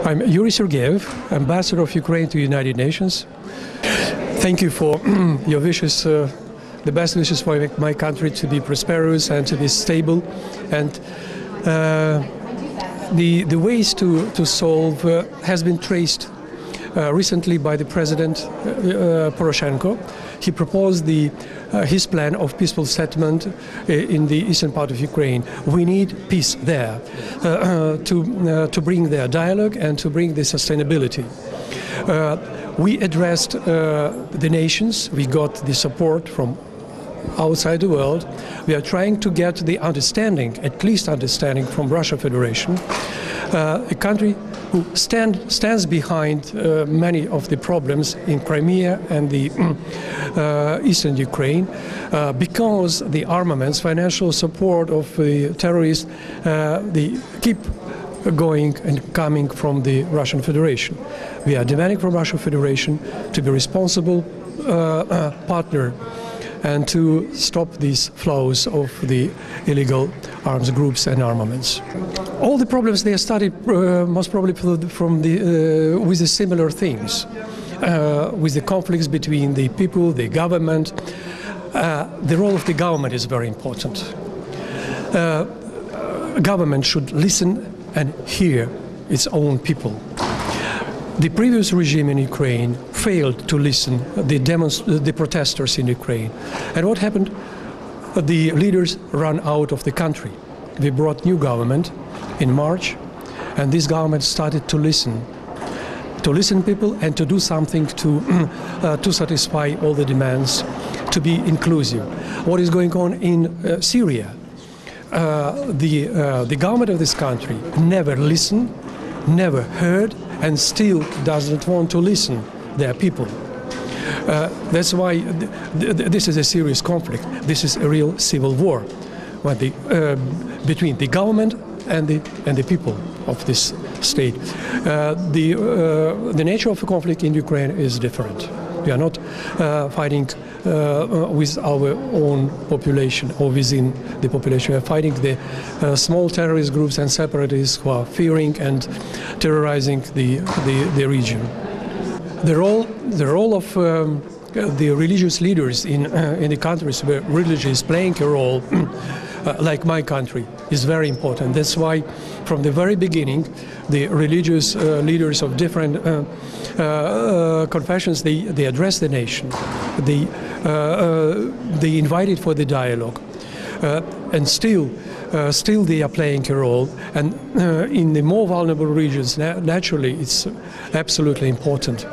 I'm Yuriy Sergeyev, Ambassador of Ukraine to the United Nations. Thank you for your wishes, the best wishes for my country to be prosperous and to be stable. And the ways to solve has been traced recently by the President Poroshenko. He proposed his plan of peaceful settlement in the eastern part of Ukraine. We need peace there to bring their dialogue and to bring the sustainability. We addressed the nations. We got the support from outside the world. We are trying to get the understanding, at least understanding, from Russia Federation, a country who stands behind many of the problems in Crimea and the eastern Ukraine, because the armaments, financial support of the terrorists, they keep going and coming from the Russian Federation. We are demanding from Russian Federation to be responsible partner and to stop these flows of the illegal arms groups and armaments. All the problems they started most probably with the similar things, with the conflicts between the people, the government. The role of the government is very important. Government should listen and hear its own people. The previous regime in Ukraine failed to listen to the protesters in Ukraine. And what happened? The leaders ran out of the country. We brought new government in March, and this government started to listen people and to do something to satisfy all the demands, to be inclusive. What is going on in Syria? The government of this country never listened, never heard, and still doesn't want to listen their people. That's why this is a serious conflict. This is a real civil war between the government and the people of this state. The nature of the conflict in Ukraine is different. We are not fighting with our own population or within the population. We are fighting the small terrorist groups and separatists who are fearing and terrorizing the region. The role of the religious leaders in the countries where religion is playing a role, like my country, is very important. That's why, from the very beginning, the religious leaders of different confessions, they address the nation. They invited for the dialogue, and still they are playing a role. And in the more vulnerable regions, naturally, it's absolutely important.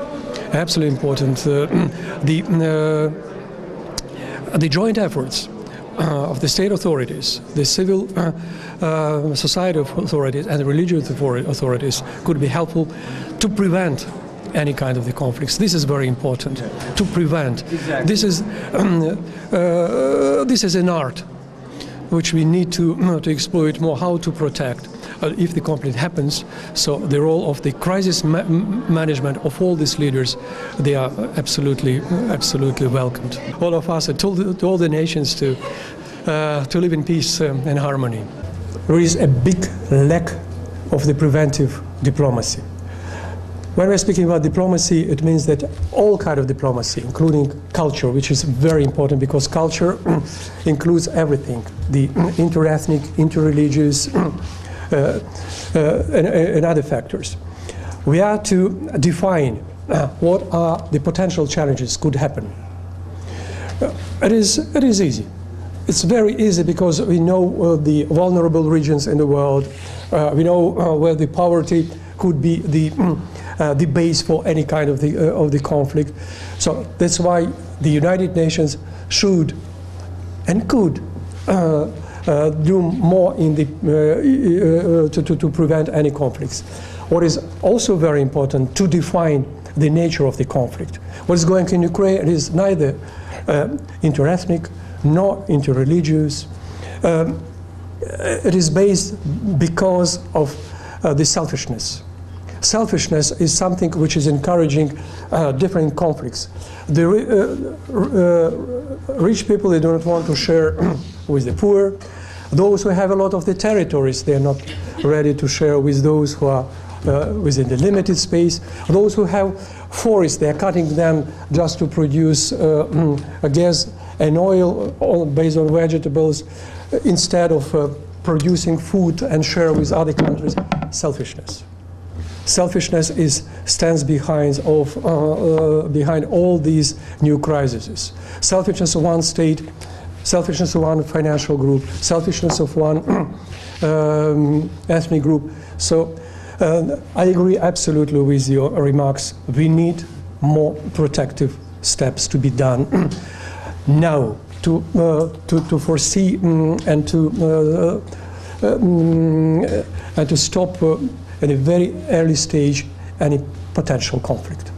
Absolutely important. The joint efforts of the state authorities, the civil society authorities, and the religious authorities could be helpful to prevent any kind of the conflicts. This is very important, to prevent. Exactly. This is an art which we need to exploit more, how to protect if the conflict happens. So the role of the crisis management of all these leaders, they are absolutely welcomed. All of us, to all the nations, to live in peace and harmony. There is a big lack of the preventive diplomacy. When we're speaking about diplomacy, it means that all kind of diplomacy, including culture, which is very important because culture includes everything, the inter-ethnic, inter-religious, and other factors. We are to define what are the potential challenges could happen. It is easy. It's very easy because we know the vulnerable regions in the world. We know where the poverty could be the base for any kind of the conflict. So that's why the United Nations should and could do more in to prevent any conflicts. What is also very important, to define the nature of the conflict. What is going on in Ukraine is neither inter-ethnic nor inter-religious. It is based because of the selfishness. Selfishness is something which is encouraging different conflicts. The rich people, they do not want to share with the poor. Those who have a lot of the territories, they are not ready to share with those who are within the limited space. Those who have forests, they are cutting them just to produce a gas and oil based on vegetables instead of producing food and share with other countries. Selfishness. Selfishness stands behind all these new crises. Selfishness of one state, selfishness of one financial group, selfishness of one ethnic group. So I agree absolutely with your remarks. We need more protective steps to be done now to foresee and to stop at a very early stage any potential conflict.